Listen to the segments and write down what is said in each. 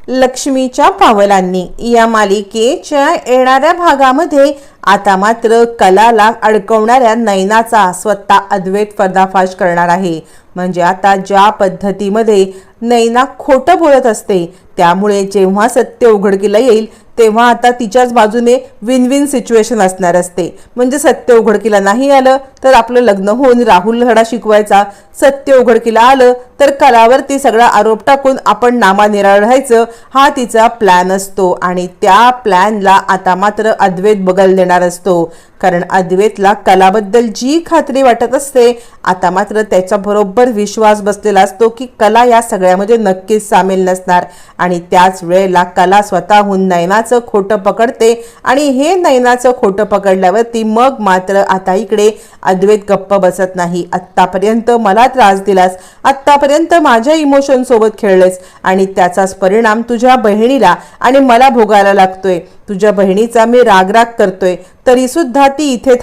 लक्ष्मीच्या पावलांनी या मालिकेच्या येणाऱ्या भागामध्ये आता मात्र कलाला अडकवणाऱ्या नैनाचा स्वतः अद्वैत पर्दाफाश करणार आहे। म्हणजे आता ज्या पद्धतीमध्ये नैना खोटं बोलत असते त्यामुळे जेव्हा सत्य उघडकीला येईल तेव्हा आता तिच्याच बाजूने विन विन सिच्युएशन असणार असते। म्हणजे सत्य उघडकीला नाही आलं तर आपलं लग्न होऊन राहुल धडा शिकवायचा, सत्य उघडकीला आलं तर कलावरती सगळा आरोप टाकून आपण नामानिराळ राहायचं, हा तिचा प्लॅन असतो। आणि त्या प्लॅनला आता मात्र अद्वैत बगल देणार असतो, कारण अद्वैतला कलाबद्दल जी खात्री वाटत असते आता मात्र त्याचा बरोबर विश्वास बसलेला असतो की कला या सगळ्यामध्ये नक्कीच सामील नसणार। आणि त्याच वेळेला कला स्वतःहून नैनाचं खोटं पकडते आणि हे नैनाचं खोटं पकडल्यावरती मग मात्र आता इकडे अद्वैत गप्प बसत नाही। आत्तापर्यंत मला त्रास दिलास, आत्तापर्यंत माझ्या इमोशन सोबत खेळलेस आणि त्याचाच परिणाम तुझ्या बहिणीला आणि मला भोगायला लागतोय। तुझ्या बहिणीचा मी रागराग करतोय तरी सुद्धा ती इथे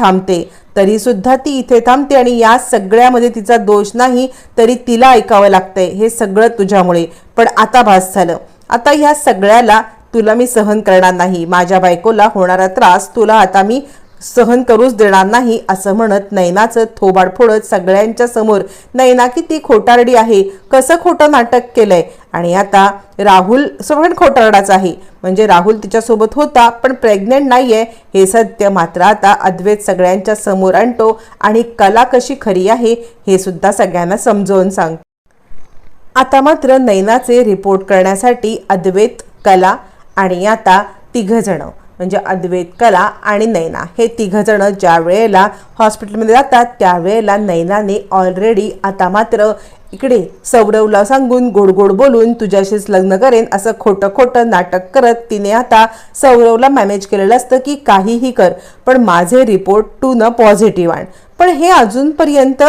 थांबते आणि या सगळ्यामध्ये तिचा दोष नाही तरी तिला ऐकावं लागतंय। हे सगळं तुझ्यामुळे। पण आता भास झालं, आता ह्या सगळ्याला तुला मी सहन करणार नाही, माझ्या बायकोला होणारा त्रास तुला आता मी सहन करूच देणार नाही, असं म्हणत नैनाचं थोबाड फोडत सगळ्यांच्या समोर नैना किती खोटारडी आहे, कसं खोटं नाटक केलंय। आणि आता राहुल पण खोटारडाच आहे, म्हणजे राहुल तिच्यासोबत होता पण प्रेग्नेंट नाहीये हे सत्य मात्र आता अद्वैत सगळ्यांच्या समोर आणतो आणि कला कशी खरी आहे हे सुद्धा सगळ्यांना समजावून सांगतो। आता मात्र नैनाचे रिपोर्ट करण्यासाठी अद्वैत, कला आणि आता तिघजण म्हणजे अद्वैत, कला आणि नैना हे तिघजण ज्या वेळेला हॉस्पिटलमध्ये जातात त्यावेळेला नैनाने ऑलरेडी आता मात्र इकडे सौरवला सांगून गोड गोड बोलून तुझ्याशीच लग्न करेन असं खोटं खोटं नाटक करत तिने आता सौरवला मॅनेज केलेलं असतं की काहीही कर पण माझे रिपोर्ट तू न पॉझिटिव्ह आण। पण हे अजूनपर्यंत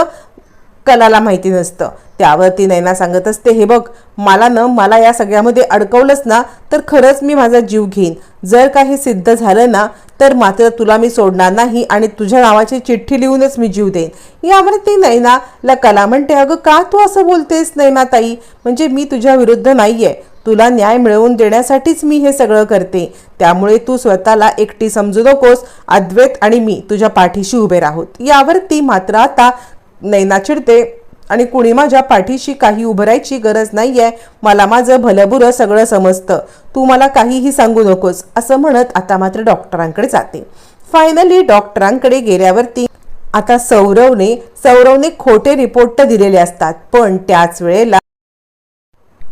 कलाला माहिती नसतं। त्यावरती नैना सांगत असते, हे बघ मला या सगळ्यामध्ये अडकवलंस ना तर खरंच मी माझा जीव घेईन, जर काही सिद्ध झालं ना तर मात्र तुला मी सोडणार नाही आणि तुझ्या नावाची चिठ्ठी लिहूनच मी जीव देईन। यावरती नैनाला कला म्हणते, अगं का तू असं बोलतेस नैनाताई, म्हणजे मी तुझ्या विरुद्ध नाहीये, तुला न्याय मिळवून देण्यासाठीच मी हे सगळं करते, त्यामुळे तू स्वतःला एकटी समजू नकोस, अद्वैत आणि मी तुझ्या पाठीशी उभे राहूत। यावरती मात्र आता नैना चिडते आणि कुणी माझ्या पाठीशी काही उभरायची गरज नाहीये, मला माझं भलंबुरं सगळं समजतं, तू मला काहीही सांगू नकोस असं म्हणत आता मात्र डॉक्टरांकडे जाते। फायनली डॉक्टरांकडे गेल्यावरती आता सौरवने खोटे रिपोर्ट तर दिलेले असतात पण त्याच वेळेला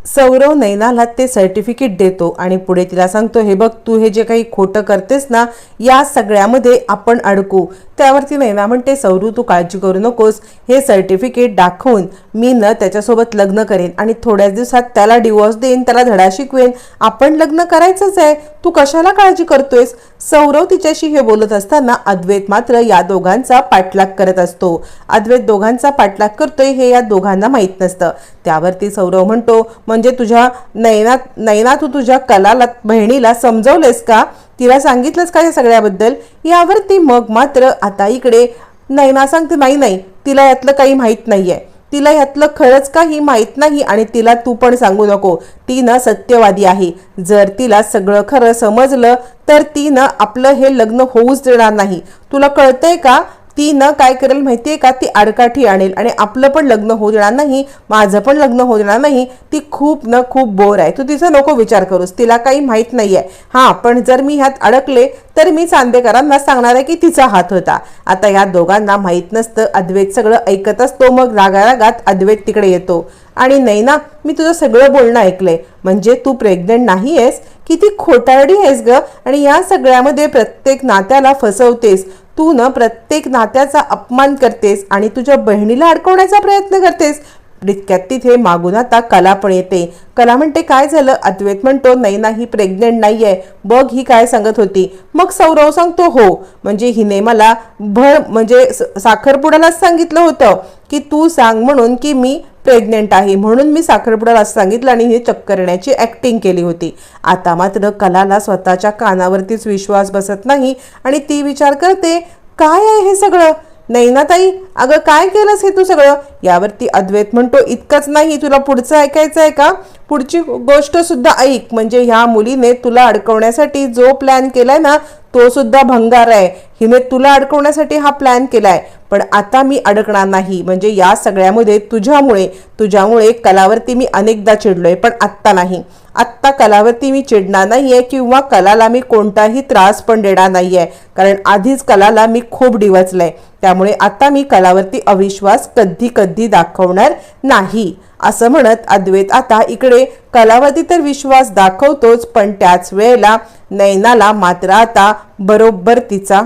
सौरव नैनाला ते सर्टिफिकेट देतो आणि पुढे तिला सांगतो, हे बघ तू हे जे काही खोटं करतेस ना या सगळ्यामध्ये आपण अडकू। त्यावरती नैना म्हणते, सौरव तू काळजी करू नकोस, हे सर्टिफिकेट दाखवून मी न त्याच्यासोबत लग्न करेन आणि थोड्याच दिवसात त्याला डिवोर्स देईन, त्याला धडा शिकवेन, आपण लग्न करायचंच आहे, तू कशाला काळजी करतोयस। सौरव तिच्याशी हे बोलत असताना अद्वैत मात्र या दोघांचा पाठलाग करत असतो। अद्वैत दोघांचा पाठलाग करतोय हे या दोघांना माहीत नसतं। त्यावरती सौरव म्हणतो, म्हणजे तुझ्या नैना तू तुझ्या कलाला बहिणीला समजवलेस का, तिला सांगितलंस का या सगळ्याबद्दल। यावरती मग मात्र आता इकडे नैना सांगते, नाही तिला यातलं काही माहीत नाहीये, तिला यातलं खरंच काही माहीत नाही आणि तिला तू पण सांगू नको, ती ना सत्यवादी आहे, जर तिला सगळं खरं समजलं तर ती ना आपलं हे लग्न होऊच देणार नाही। तुला कळतंय का, ती न काय करेल माहितीये का, ती आडकाठी आणेल आणि आपलं पण लग्न होऊ देणार नाही, माझं पण लग्न होऊ देणार नाही, ती खूप बोर आहे, तू तिचा नको विचार करूस, तिला काही माहीत नाहीये। हां पण जर मी ह्यात अडकले तर मी चांदेकरांना सांगणार आहे की तिचा हात होता। आता या दोघांना माहीत नसतं, अद्वैत सगळं ऐकत असतो। मग रागारागात अद्वैत तिकडे येतो आणि नैना मी तुझं सगळं बोलणं ऐकलंय, म्हणजे तू प्रेग्नेंट नाही आहेस, किती खोटारडी आहेस ग, आणि या सगळ्यामध्ये प्रत्येक नात्याला फसवतेस, तू न प्रत्येक नात्याचा अपमान करतेस आणि तुझ्या बहिणीला अडकवण्याचा प्रयत्न करतेस। इतक्यात तिथे मागून आता कला पण येते। कला म्हणते, काय झालं। अद्वैत म्हणतो, नैना ही प्रेग्नेंट नाहीये, बघ ही काय सांगत होती। मग सौरव सांगतो, हो म्हणजे हिने मला म्हणजे साखरपुड्यालाच सांगितलं होतं की तू सांग म्हणून की मी प्रेग्नेंट आहे, म्हणून मी साखरपुड्याला सांगितलं आणि ही चक्कर येण्याची ऍक्टिंग केली होती। आता मात्र कलाला स्वतःच्या कानावरतीच विश्वास बसत नाही आणि ती विचार करते, काय आहे हे सगळं, नैनाताई, अगं काय केलंस हे तू सगळं? यावरती अद्वैत म्हणतो, इतकंच नाही, तुला पुढचं ऐकायचं आहे का? पुढची गोष्ट सुद्धा ऐक. म्हणजे ह्या मुलीने तुला अडकवण्यासाठी जो प्लॅन केलाय ना, तो सुद्धा भंगार आहे. हिने तुला अडकवण्यासाठी हा प्लॅन केलाय, पण आता मी अडकणार नाही. म्हणजे या सगळ्यामध्ये तुझ्यामुळे कलावरती मी अनेकदा चिडलोय, पण आत्ता नाही. आत्ता कलावरती मी चिडणार नाहीये किंवा कलाला मी कोणताही त्रास पण देणार नाहीये, कारण आधीच कलाला मी खूप डिवचलंय. त्यामुळे आता मी कलावरती अविश्वास कधी कधी दाखवणार नाही. असं म्हणत अद्वैत आता इकडे कलावरती तर विश्वास दाखवतोच, पण त्याच वेळेला नैनाला मात्र आता बरोबर तिचा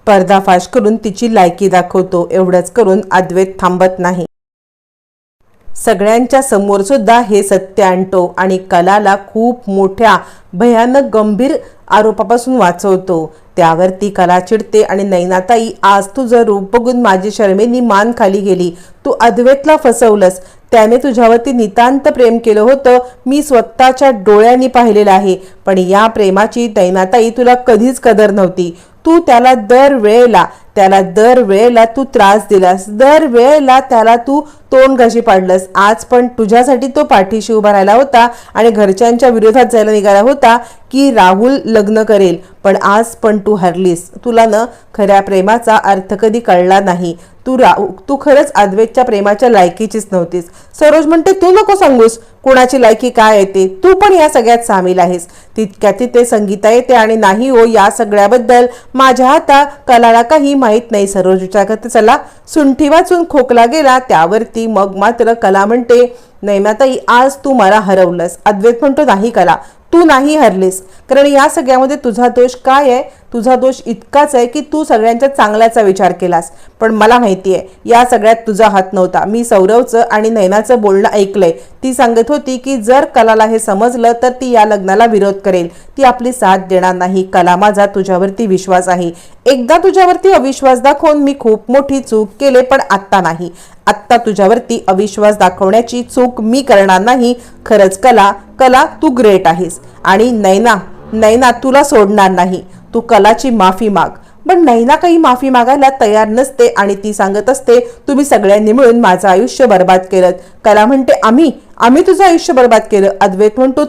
पर्दाफाश करून तिची लायकी दाखवतो. एवढंच करून अद्वैत थांबत नाही. सगळ्यांच्या समोर सुद्धा हे सत्य आणतो आणि कलाला खूप मोठ्या भयानक गंभीर आरोपापासून वाचवतो. त्यावरती कला चिडते आणि नैनाताई, आज तुझं रूप बघून माझी शर्मेनी मान खाली गेली. तू अद्वैतला फसवलंस. त्याने तुझ्यावरती नितांत प्रेम केलं होतं, मी स्वतःच्या डोळ्यांनी पाहिलेलं आहे. पण या प्रेमाची नैनाताई तुला कधीच कदर नव्हती. तू त्याला दरवेळेला तू त्रास दिलास, दरवेळेला त्याला तू तोंड घाशी पाडलंस. आज पण तुझ्यासाठी तो पाठीशी उभा राहिला होता आणि घरच्यांच्या विरोधात जायला निघाला होता की राहुल लग्न करेल, पण आज पण तू हरलीस. तुला न खऱ्या प्रेमाचा अर्थ कधी कळला नाही. तू खरंच अद्वैतच्या प्रेमाच्या लायकीचीच नव्हतीस. सरोज म्हणते, तू नको सांगूस कोणाची लायकी काय येते, तू पण या सगळ्यात सामील आहेस. तितक्या तिथे संगीता येते आणि नाही हो, या सगळ्याबद्दल माझ्या आता कलाला काही माहीत नाही. सरोज विचार करते, चला सुंठी वाचून खोकला गेला. त्यावरती मग मात्र कला म्हणते, नैनाताई, आज तू मला हरवलंस. अद्वैत म्हणतो, नाही कला, तू नाही हरलीस, कारण या सगळ्यामध्ये तुझा दोष काय आहे? तुझा दोष इतकाच आहे की तू सगळ्यांच्या चांगल्याचा विचार केलास. पण मला माहिती आहे या सगळ्यात तुझा हात नव्हता. मी सौरवचं आणि नैनाचं बोलणं ऐकलंय. ती सांगत होती की जर कलाला हे समजलं तर ती या लग्नाला विरोध करेल, ती आपली साथ देणार नाही. कला, माझा तुझ्यावरती विश्वास आहे. एकदा तुझ्यावरती अविश्वास दाखवून मी खूप मोठी चूक केले, पण आत्ता नाही. आत्ता तुझ्यावरती अविश्वास दाखवण्याची चूक मी करणार नाही. खरंच कला तू ग्रेट आहेस आणि नैना तुला सोडणार नाही. तू कलाची माफी माग. पण नैना काही माफी मागायला तयार नसते आणि ती सांगत असते, तुम्ही सगळ्यांनी मिळून माझं आयुष्य बर्बाद केलं. कला म्हणते, आम्ही तुझं आयुष्य बर्बाद केलं. अद्वैत म्हणतो,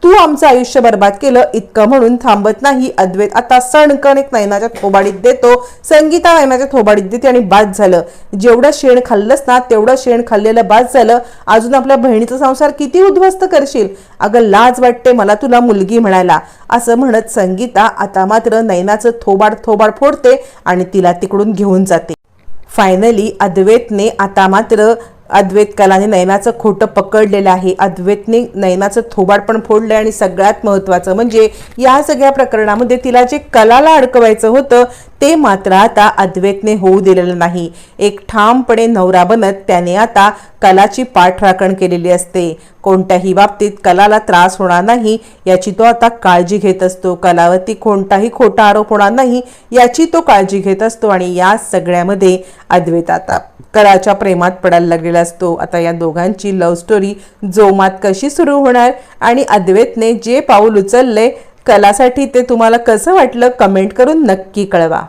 तू आमचं आयुष्य बर्बाद केलं. इतकं म्हणून थांबत नाही अद्वैत. आता सणकण एक नैनाच्या थोबाडीत देतो. संगीता नैनाच्या थोबाडीत देते आणि बाद झालं. जेवढं शेण खाल्लंस ना तेवढं शेण खाल्लेलं बाद झालं. अजून आपल्या बहिणीचा संसार किती उद्ध्वस्त करशील? अगं लाज वाटते मला तुला मुलगी म्हणायला. असं म्हणत संगीता आता मात्र नैनाचं थोबाड फोडते आणि तिला तिकडून घेऊन जाते. फायनली अद्वैत कलाने नैनाचं खोटं पकडलेलं आहे. अद्वैतने नैनाचं थोबाड पण फोडलं आणि सगळ्यात महत्त्वाचं म्हणजे या सगळ्या प्रकरणामध्ये तिला जे कलाला अडकवायचं होतं ते मात्र आता अद्वैतने होऊ दिलेलं नाही. एक ठामपणे नवरा बनत त्याने आता कलाची पाठराखण केलेली असते. कोणत्याही बाबतीत कलाला त्रास होणार नाही याची तो आता काळजी घेत असतो. कलावरती कोणताही खोटा आरोप होणार नाही याची तो काळजी घेत असतो. आणि या सगळ्यामध्ये अद्वैत आता कलाच्या प्रेमात पडायला लागलेला असतो. आता या दोघांची लव्ह स्टोरी जोमात कशी सुरू होणार आणि अद्वैतने जे पाऊल उचलले कलासाठी ते तुम्हाला कसं वाटलं कमेंट करून नक्की कळवा.